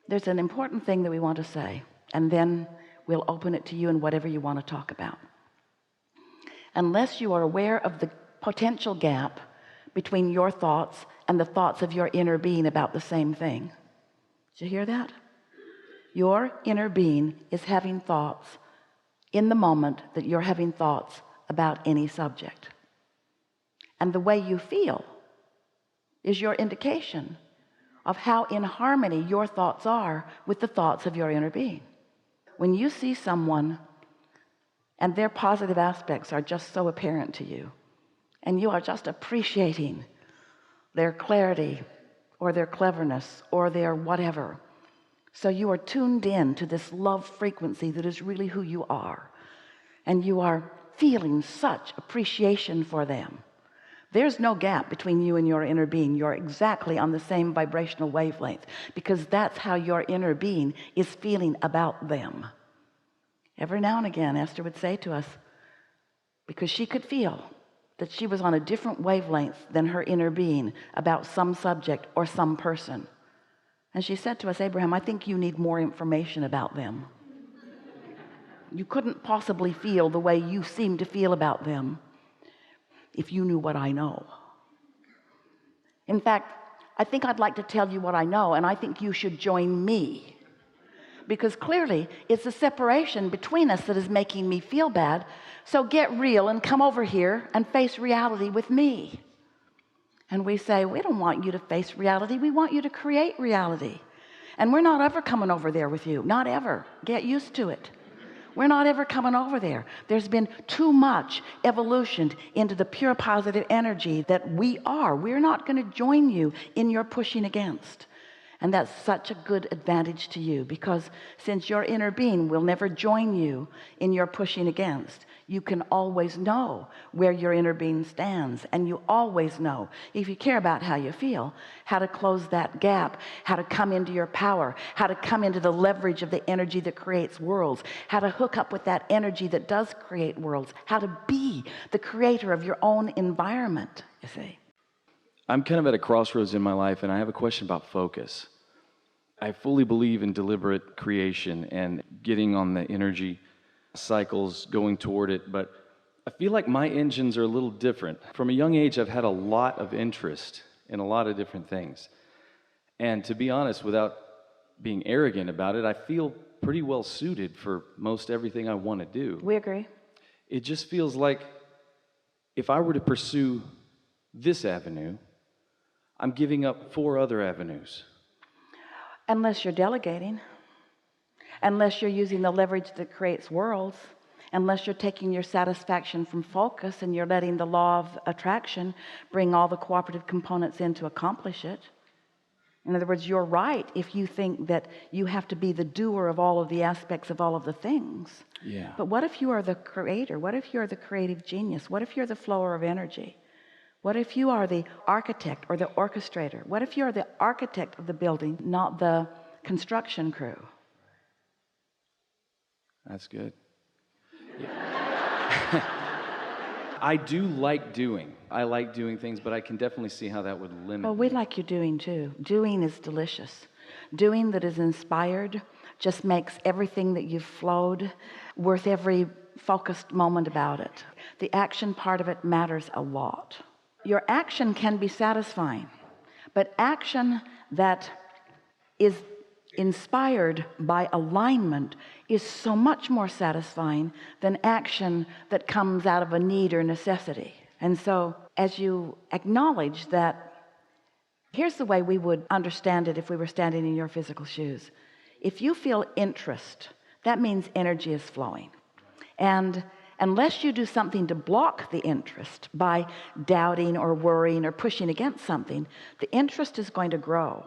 There's an important thing that we want to say, and then we'll open it to you and whatever you want to talk about. Unless you are aware of the potential gap between your thoughts and the thoughts of your inner being about the same thing. Did you hear that? Your inner being is having thoughts in the moment that you're having thoughts about any subject. And the way you feel is your indication of how in harmony your thoughts are with the thoughts of your inner being. When you see someone and their positive aspects are just so apparent to you, and you are just appreciating their clarity or their cleverness or their whatever, so you are tuned in to this love frequency that is really who you are, and you are feeling such appreciation for them, there's no gap between you and your inner being. You're exactly on the same vibrational wavelength, because that's how your inner being is feeling about them. Every now and again, Esther would say to us, because she could feel that she was on a different wavelength than her inner being about some subject or some person, and she said to us, Abraham, I think you need more information about them. You couldn't possibly feel the way you seem to feel about them if you knew what I know. In fact, I think I'd like to tell you what I know, and I think you should join me, because clearly it's the separation between us that is making me feel bad. So get real and come over here and face reality with me. And we say, we don't want you to face reality, we want you to create reality. And we're not ever coming over there with you, not ever. Get used to it. We're not ever coming over there. There's been too much evolution into the pure positive energy that we are. We're not going to join you in your pushing against. And that's such a good advantage to you, because since your inner being will never join you in your pushing against, you can always know where your inner being stands, and you always know, if you care about how you feel, how to close that gap, how to come into your power, how to come into the leverage of the energy that creates worlds, how to hook up with that energy that does create worlds, how to be the creator of your own environment, you see. I'm kind of at a crossroads in my life, and I have a question about focus. I fully believe in deliberate creation and getting on the energy cycles, going toward it, but I feel like my engines are a little different. From a young age, I've had a lot of interest in a lot of different things. And to be honest, without being arrogant about it, I feel pretty well suited for most everything I want to do. We agree. It just feels like if I were to pursue this avenue, I'm giving up 4 other avenues. Unless you're delegating, unless you're using the leverage that creates worlds, unless you're taking your satisfaction from focus and you're letting the law of attraction bring all the cooperative components in to accomplish it. In other words, you're right if you think that you have to be the doer of all of the aspects of all of the things. Yeah. But what if you are the creator? What if you're the creative genius? What if you're the flower of energy? What if you are the architect or the orchestrator? What if you're the architect of the building, not the construction crew? That's good. Yeah. I do like doing. I like doing things, but I can definitely see how that would limit Well, we me. like you doing too. Doing is delicious. Doing that is inspired just makes everything that you've flowed worth every focused moment about it. The action part of it matters a lot. Your action can be satisfying, but action that is inspired by alignment is so much more satisfying than action that comes out of a need or necessity. And so as you acknowledge that, here's the way we would understand it if we were standing in your physical shoes. If you feel interest, that means energy is flowing. And unless you do something to block the interest by doubting or worrying or pushing against something, the interest is going to grow.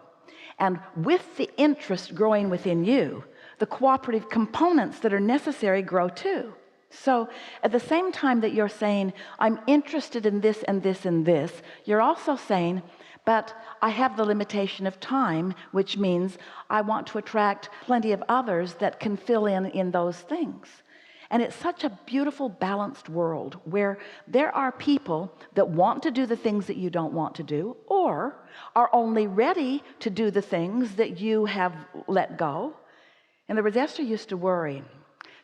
And with the interest growing within you, the cooperative components that are necessary grow too. So at the same time that you're saying, I'm interested in this and this and this, you're also saying, but I have the limitation of time, which means I want to attract plenty of others that can fill in those things. And it's such a beautiful, balanced world where there are people that want to do the things that you don't want to do, or are only ready to do the things that you have let go. In other words, Esther used to worry.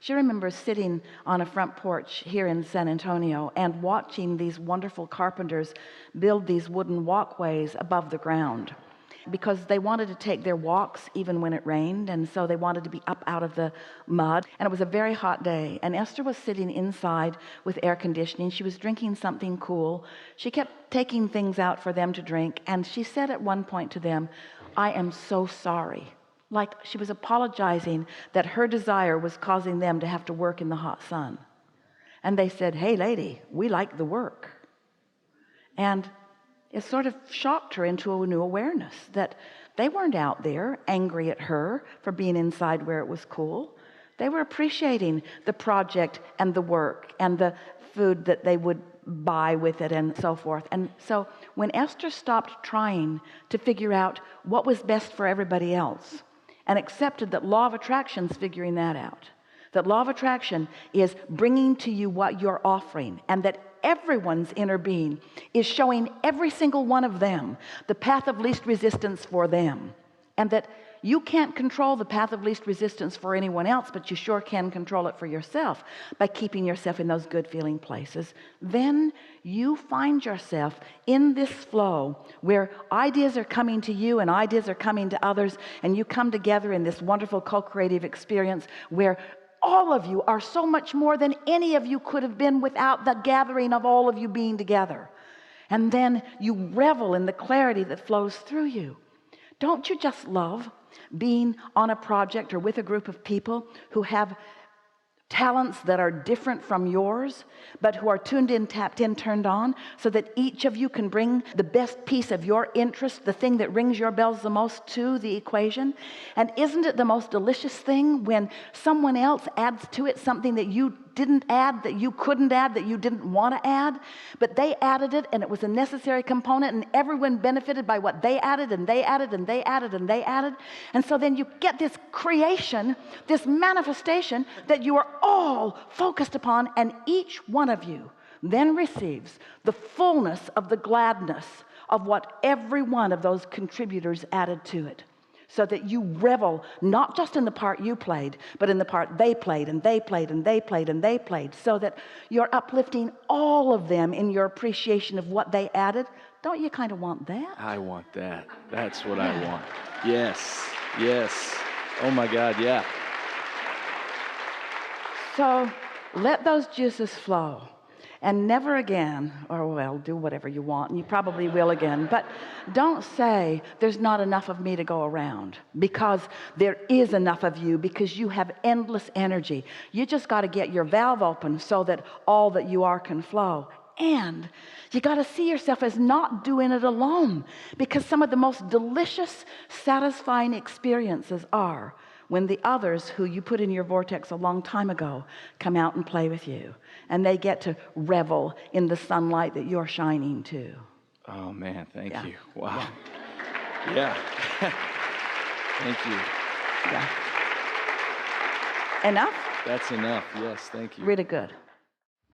She remembers sitting on a front porch here in San Antonio and watching these wonderful carpenters build these wooden walkways above the ground, because they wanted to take their walks even when it rained, and so they wanted to be up out of the mud. And it was a very hot day, and Esther was sitting inside with air conditioning. She was drinking something cool. She kept taking things out for them to drink, and she said at one point to them, "I am so sorry." Like she was apologizing that her desire was causing them to have to work in the hot sun. And they said, "Hey lady, we like the work." And it sort of shocked her into a new awareness that they weren't out there angry at her for being inside where it was cool. They were appreciating the project and the work and the food that they would buy with it and so forth. And so when Esther stopped trying to figure out what was best for everybody else and accepted that law of attraction's figuring that out, that law of attraction is bringing to you what you're offering, and that everyone's inner being is showing every single one of them the path of least resistance for them, and that you can't control the path of least resistance for anyone else, but you sure can control it for yourself by keeping yourself in those good feeling places. Then you find yourself in this flow where ideas are coming to you and ideas are coming to others, and you come together in this wonderful co-creative experience where all of you are so much more than any of you could have been without the gathering of all of you being together. And then you revel in the clarity that flows through you. Don't you just love being on a project or with a group of people who have talents that are different from yours, but who are tuned in, tapped in, turned on, so that each of you can bring the best piece of your interest, the thing that rings your bells the most, to the equation? And isn't it the most delicious thing when someone else adds to it something that you didn't add, that you couldn't add, that you didn't want to add, but they added it and it was a necessary component, and everyone benefited by what they added and they added and they added and they added? And so then you get this creation, this manifestation that you are all focused upon, and each one of you then receives the fullness of the gladness of what every one of those contributors added to it, so that you revel not just in the part you played, but in the part they played and they played and they played and they played, so that you're uplifting all of them in your appreciation of what they added. Don't you kind of want that? I want that. That's what I want. Yes. Yes. Oh my God, yeah. So let those juices flow, and never again, or well, do whatever you want, and you probably will again, but don't say there's not enough of me to go around, because there is enough of you, because you have endless energy. You just got to get your valve open so that all that you are can flow. And you got to see yourself as not doing it alone, because some of the most delicious, satisfying experiences are when the others who you put in your vortex a long time ago come out and play with you, and they get to revel in the sunlight that you're shining too. Oh man, thank Yeah. you. Wow. Yeah. Thank you. Yeah. Enough? That's enough. Yes, thank you. Really good.